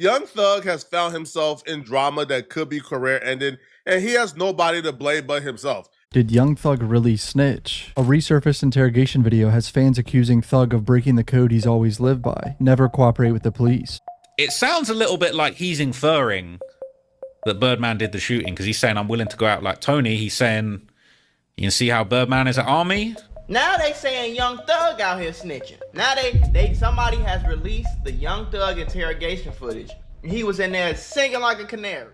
Young Thug has found himself in drama that could be career-ending, and he has nobody to blame but himself. Did Young Thug really snitch? A resurfaced interrogation video has fans accusing Thug of breaking the code he's always lived by: never cooperate with the police. It sounds a little bit like he's inferring that Birdman did the shooting, because he's saying, I'm willing to go out like Tony. He's saying, you can see how Birdman is at Army. Now they saying Young Thug out here snitching. Now somebody has released the Young Thug interrogation footage. He was in there singing like a canary.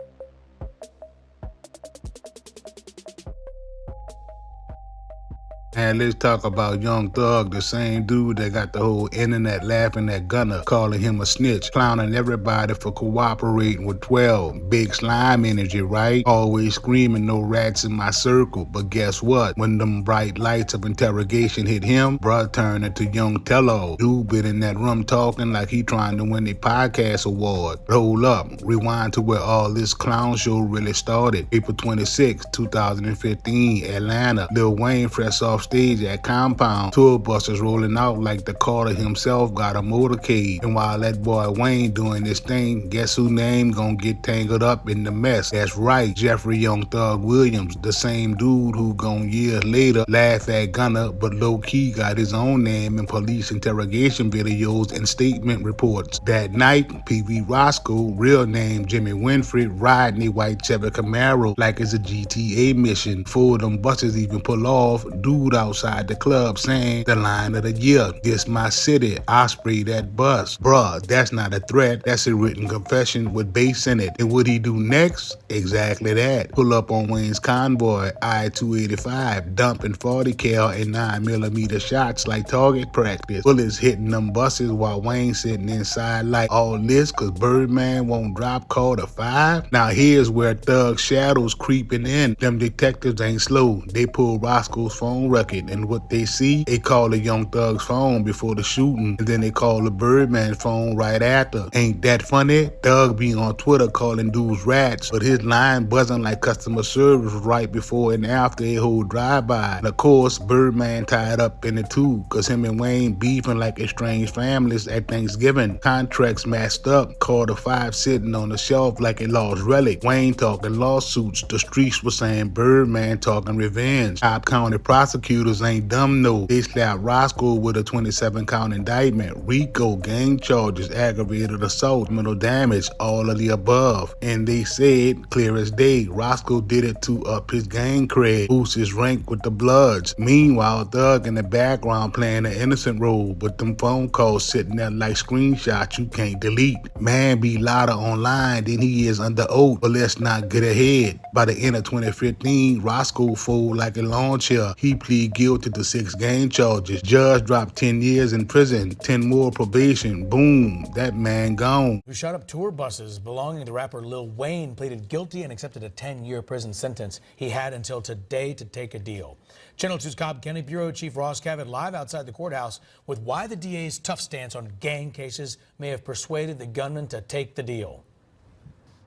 And let's talk about Young Thug, the same dude that got the whole internet laughing at Gunna, calling him a snitch, clowning everybody for cooperating with 12. Big slime energy, right? Always screaming, no rats in my circle. But guess what? When them bright lights of interrogation hit him, bruh turned into Young Tello. Dude been in that room talking like he trying to win a podcast award. Roll up, rewind to where all this clown show really started. April 26, 2015, Atlanta. Lil Wayne fresh off stage at Compound. Tour buses rolling out like the Carter himself got a motorcade. And while that boy Wayne doing this thing, guess who name gonna get tangled up in the mess? That's right, Jeffrey Young Thug Williams, the same dude who gon' years later laugh at Gunna, but low-key got his own name in police interrogation videos and statement reports. That night, PeeWee Rosco, real name Jimmy Winfrey, riding a white Chevy Camaro like it's a GTA mission. Four of them buses even pull off. Dude outside the club saying the line of the year, this my city, I spray that bus. Bruh, that's not a threat, that's a written confession with bass in it. And what he do next? Exactly that. Pull up on Wayne's convoy, I-285, dumping 40 cal and 9mm shots like target practice. Bullets hitting them buses while Wayne sitting inside like all this cause Birdman won't drop Carter 5. Now here's where Thug's shadows creeping in. Them detectives ain't slow. They pull Roscoe's phone record, and what they see, they call the Young Thug's phone before the shooting, and then they call the Birdman phone right after. Ain't that funny? Thug be on Twitter calling dudes rats, but his line buzzing like customer service right before and after a whole drive-by. And of course, Birdman tied up in it too, cause him and Wayne beefing like estranged families at Thanksgiving. Contracts messed up, Carter 5 sitting on the shelf like a lost relic. Wayne talking lawsuits, the streets was saying Birdman talking revenge. Cobb County prosecutors ain't dumb no. They slapped Roscoe with a 27-count indictment. RICO, gang charges, aggravated assault, mental damage, all of the above. And they said, clear as day, Roscoe did it to up his gang cred, boost his rank with the Bloods. Meanwhile, Thug in the background playing an innocent role, but them phone calls sitting there like screenshots you can't delete. Man be louder online than he is under oath, but let's not get ahead. By the end of 2015, Roscoe folded like a lawn chair. He plead guilty to 6 gang charges. Judge dropped 10 years in prison, 10 more probation. Boom, that man gone. Who shot up tour buses belonging to the rapper Lil Wayne pleaded guilty and accepted a 10-year prison sentence. He had until today to take a deal. Channel 2's Cobb County Bureau Chief Rosco live outside the courthouse with why the DA's tough stance on gang cases may have persuaded the gunman to take the deal.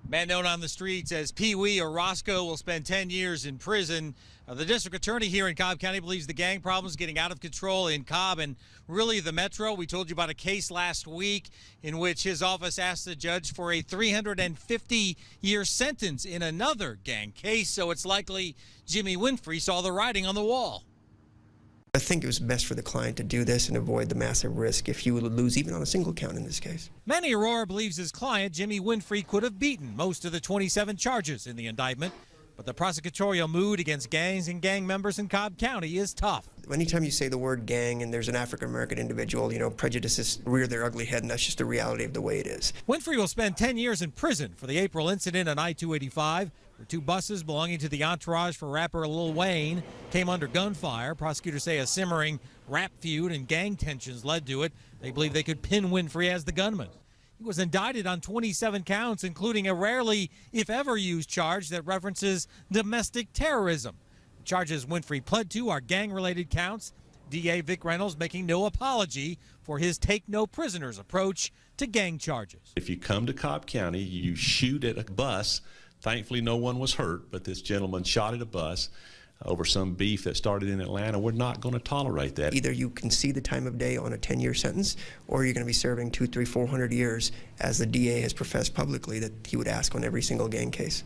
Man known on the streets as PeeWee or Rosco will spend 10 years in prison. The district attorney here in Cobb County believes the gang problem is getting out of control in Cobb and really the metro. We told you about a case last week in which his office asked the judge for a 350-year sentence in another gang case. So it's likely Jimmy Winfrey saw the writing on the wall. I think it was best for the client to do this and avoid the massive risk if he would lose even on a single count in this case. Manny Aurora believes his client, Jimmy Winfrey, could have beaten most of the 27 charges in the indictment. But the prosecutorial mood against gangs and gang members in Cobb County is tough. Anytime you say the word gang and there's an African-American individual, you know, prejudices rear their ugly head, and that's just the reality of the way it is. Winfrey will spend 10 years in prison for the April incident on I-285, where 2 buses belonging to the entourage for rapper Lil Wayne came under gunfire. Prosecutors say a simmering rap feud and gang tensions led to it. They believe they could pin Winfrey as the gunman. He was indicted on 27 counts, including a rarely, if ever, used charge that references domestic terrorism. The charges Winfrey pled to are gang-related counts. DA Vic Reynolds making no apology for his take-no-prisoners approach to gang charges. If you come to Cobb County, you shoot at a bus. Thankfully, no one was hurt, but this gentleman shot at a bus. over some beef that started in Atlanta. We're not going to tolerate that. Either you can see the time of day on a 10-year sentence, or you're going to be serving 200, 300, 400 years, as the DA has professed publicly that he would ask on every single gang case.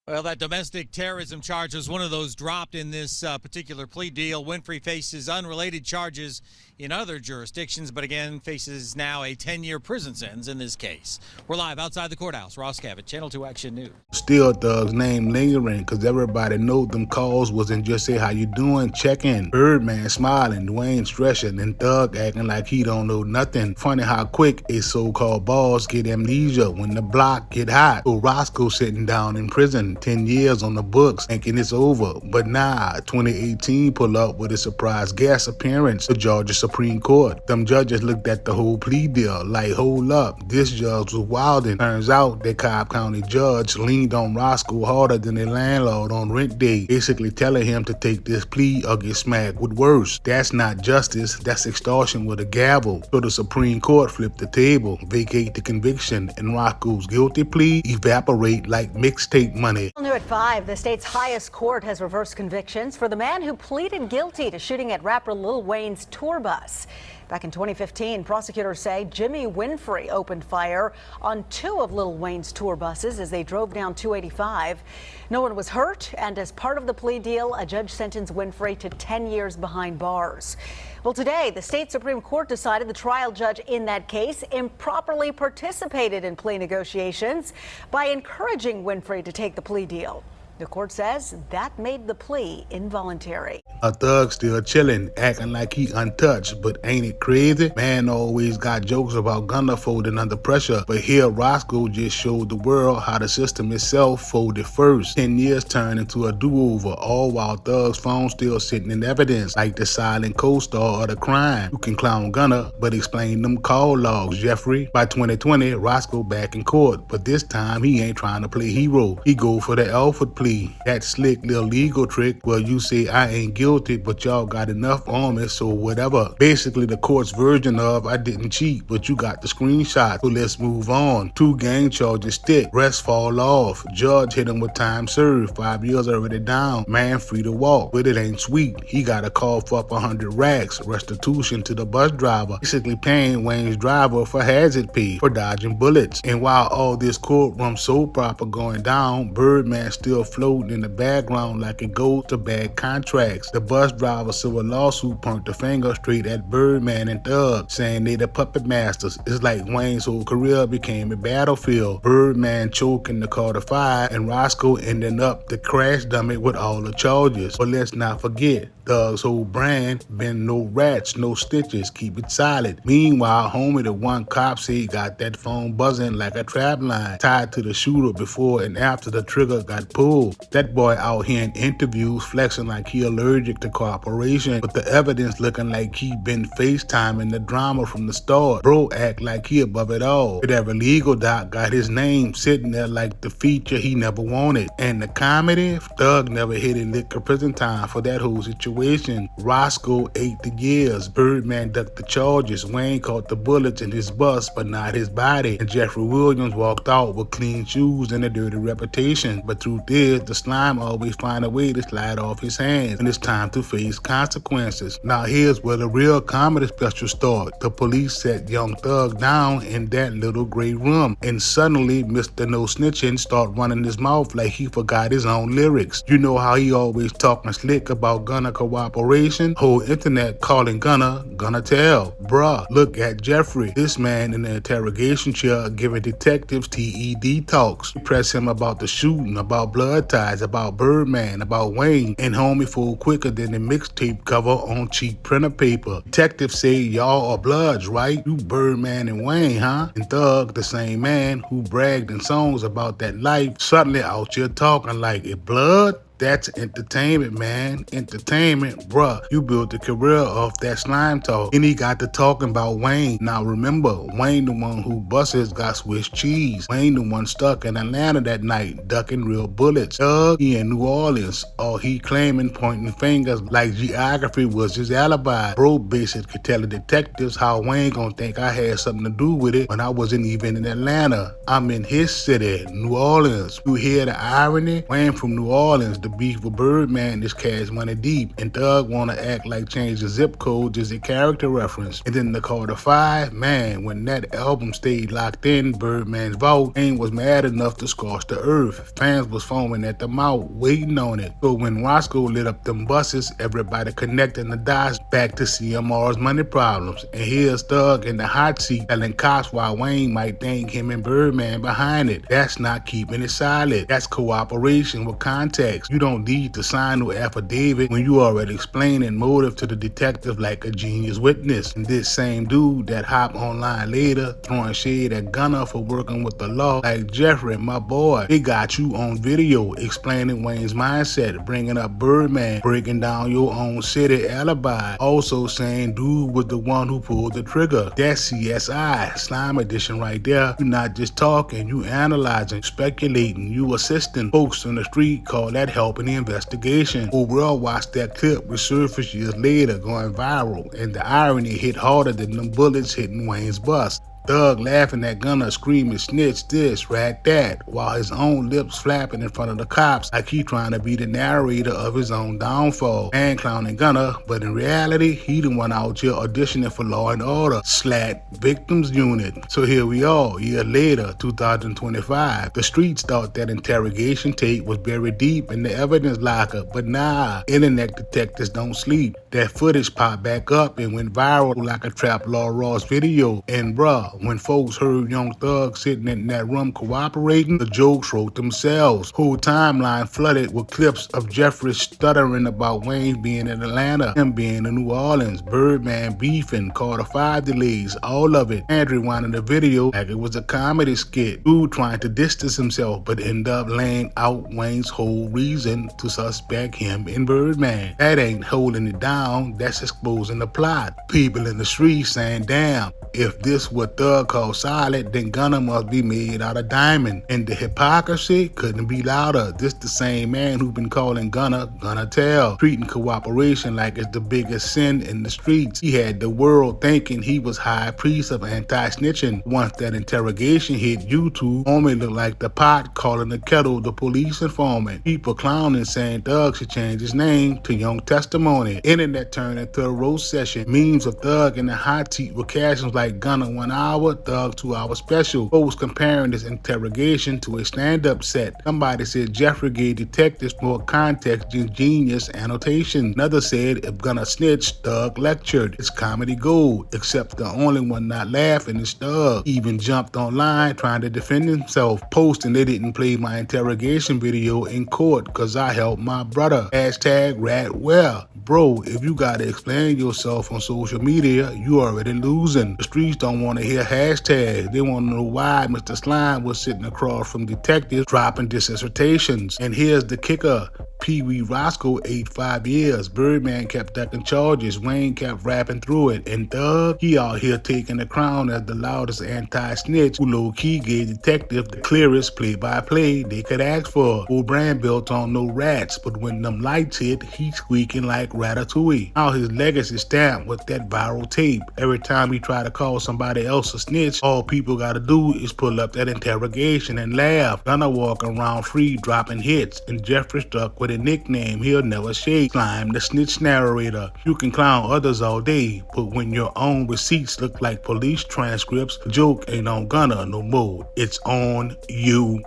Well, that domestic terrorism charge was one of those dropped in this particular plea deal. Winfrey faces unrelated charges in other jurisdictions, but again faces now a 10-year prison sentence in this case. We're live outside the courthouse. Ross Cavett, Channel 2 Action News. Still Thug's name lingering, because everybody know them calls wasn't just say how you doing, check-in. Birdman smiling, Dwayne stressing, and Thug acting like he don't know nothing. Funny how quick a so-called boss get amnesia when the block get hot. So Rosco sitting down in prison, 10 years on the books, thinking it's over. But nah, 2018 pull up with a surprise guest appearance to Georgia Supreme Court. Them judges looked at the whole plea deal like, hold up, this judge was wildin'. Turns out that Cobb County judge leaned on Rosco harder than a landlord on rent day, basically telling him to take this plea or get smacked with worse. That's not justice, that's extortion with a gavel. So the Supreme Court flipped the table, vacate the conviction, and Roscoe's guilty plea evaporate like mixtape money. New at 5, the state's highest court has reversed convictions for the man who pleaded guilty to shooting at rapper Lil Wayne's tour bus. Back in 2015, prosecutors say Jimmy Winfrey opened fire on 2 of Lil Wayne's tour buses as they drove down 285. No one was hurt, and as part of the plea deal, a judge sentenced Winfrey to 10 years behind bars. Well, today, the state Supreme Court decided the trial judge in that case improperly participated in plea negotiations by encouraging Winfrey to take the plea deal. The court says that made the plea involuntary. A Thug still chillin', acting like he untouched, but ain't it crazy? Man always got jokes about Gunner folding under pressure, but here Rosco just showed the world how the system itself folded first. 10 years turned into a do-over, all while Thug's phone still sitting in evidence, like the silent co-star of the crime. You can clown Gunner, but explain them call logs, Jeffrey. By 2020, Rosco back in court, but this time he ain't trying to play hero. He go for the Alford plea. That slick little legal trick where you say I ain't guilty, but y'all got enough on me, so whatever. Basically the court's version of I didn't cheat, but you got the screenshot, so let's move on. 2 gang charges stick, rest fall off. Judge hit him with time served, 5 years already down. Man free to walk, but it ain't sweet. He got a call for up 100 racks, restitution to the bus driver, basically paying Wayne's driver for hazard pay for dodging bullets. And while all this courtroom soap opera going down, Birdman still floating in the background like it goes to bad contracts. The bus driver civil lawsuit pointed the finger straight at Birdman and Thug, saying they the puppet masters. It's like Wayne's whole career became a battlefield. Birdman choking the car to fire, and Rosco ending up the crash dummy with all the charges. But let's not forget, Thug's whole brand been no rats, no stitches, keep it solid. Meanwhile, homie, the one cop said got that phone buzzing like a trap line, tied to the shooter before and after the trigger got pulled. That boy out here in interviews flexing like he allergic to cooperation, but the evidence looking like he been FaceTiming the drama from the start. Bro act like he above it all. But every legal doc got his name sitting there like the feature he never wanted. And the comedy, Thug never hit a lick of prison time for that whole situation. Rosco ate the years, Birdman ducked the charges, Wayne caught the bullets in his bus but not his body, and Jeffrey Williams walked out with clean shoes and a dirty reputation. But truth is, the slime always find a way to slide off his hands, and it's time to face consequences. Now here's where the real comedy special starts. The police set young Thug down in that little gray room, and suddenly Mr. No Snitching start running his mouth like he forgot his own lyrics. You know how he always talking slick about Gunner cooperation? Whole internet calling Gunner tell. Bruh, look at Jeffrey. This man in the interrogation chair giving detectives TED talks. You press him about the shooting, about blood ties, about Birdman, about Wayne, and homie fool quicker than the mixtape cover on cheap printer paper. Detectives say y'all are bloods, right? You Birdman and Wayne, huh? And Thug, the same man who bragged in songs about that life, suddenly out here talking like it blood? That's entertainment, man. Entertainment, bruh. You built a career off that slime talk. And he got to talking about Wayne. Now remember, Wayne the one who buses got Swiss cheese. Wayne the one stuck in Atlanta that night, ducking real bullets. Thug, he in New Orleans. Or he claiming, pointing fingers like geography was his alibi. Bro basically telling detectives how Wayne gonna think I had something to do with it when I wasn't even in Atlanta. I'm in his city, New Orleans. You hear the irony? Wayne from New Orleans, the beef with Birdman is Cash Money Deep, and Thug wanna act like change the zip code is a character reference. And then the Carter 5, man, when that album stayed locked in Birdman's vault, Wayne was mad enough to scorch the earth. Fans was foaming at the mouth, waiting on it. So when Rosco lit up them buses, everybody connecting the dots back to CMR's money problems. And here's Thug in the hot seat telling cops why Wayne might think him and Birdman behind it. That's not keeping it silent. That's cooperation with context. You don't need to sign no affidavit when you already explaining motive to the detective like a genius witness. And this same dude that hop online later throwing shade at Gunner for working with the law, like Jeffrey, my boy, they got you on video explaining Wayne's mindset, bringing up Birdman, breaking down your own city alibi, also saying dude was the one who pulled the trigger. That's CSI, Slime Edition right there. You're not just talking, you analyzing, speculating, you assisting. Folks on the street call that helping the investigation. Overall, watch that clip resurface years later going viral, and the irony hit harder than them bullets hitting Wayne's bus. Thug laughing at Gunner screaming snitch this, rat that, while his own lips flapping in front of the cops like he trying to be the narrator of his own downfall. And clowning Gunner, but in reality, he the one out here auditioning for Law and Order, Slat Victims Unit. So here we are, year later, 2025. The streets thought that interrogation tape was buried deep in the evidence locker, but nah, internet detectives don't sleep. That footage popped back up and went viral like a Trap Law Ross video. And bruh, when folks heard Young Thug sitting in that room cooperating, the jokes wrote themselves. Whole timeline flooded with clips of Jeffrey stuttering about Wayne being in Atlanta, him being in New Orleans, Birdman beefing, Carter 5 delays, all of it. Andrew wanted the video like it was a comedy skit. Dude trying to distance himself, but end up laying out Wayne's whole reason to suspect him in Birdman. That ain't holding it down, that's exposing the plot. People in the streets saying, damn, if this what Thug called solid, then Gunner must be made out of diamond. And the hypocrisy couldn't be louder. This the same man who been calling Gunner Tell, treating cooperation like it's the biggest sin in the streets. He had the world thinking he was high priest of anti-snitching. Once that interrogation hit YouTube, homie looked like the pot calling the kettle the police informant. People clowning saying Thug should change his name to Young Testimony. Internet turned into a roast session. Memes of Thug in the hot seat with captions like Gunner 1 hour, Thug 2 hour special. Folks comparing this interrogation to a stand-up set. Somebody said Jeffrey gave detectives more context than genius annotation. Another said if Gunner snitched, Thug lectured. It's comedy gold, except the only one not laughing is Thug. He even jumped online trying to defend himself, posting they didn't play my interrogation video in court cause I helped my brother. Hashtag #ratwell. Bro, if you gotta explain yourself on social media, you already losing. The streets don't want to hear hashtags. They want to know why Mr. Slime was sitting across from detectives dropping dissertations. And here's the kicker. PeeWee Rosco ate 5 years. Birdman kept ducking charges. Wayne kept rapping through it. And Thug, he out here taking the crown as the loudest anti-snitch who low-key gave detective the clearest play-by-play they could ask for. Old brand built on no rats, but when them lights hit, he squeaking like Ratatouille. Now his legacy stamped with that viral tape. Every time he try to call somebody else a snitch, all people gotta do is pull up that interrogation and laugh. Gunner walking around free dropping hits, and Jeffrey stuck with a nickname he'll never shake. Slime the snitch narrator. You can clown others all day, but when your own receipts look like police transcripts, the joke ain't on Gunner no more. It's on you.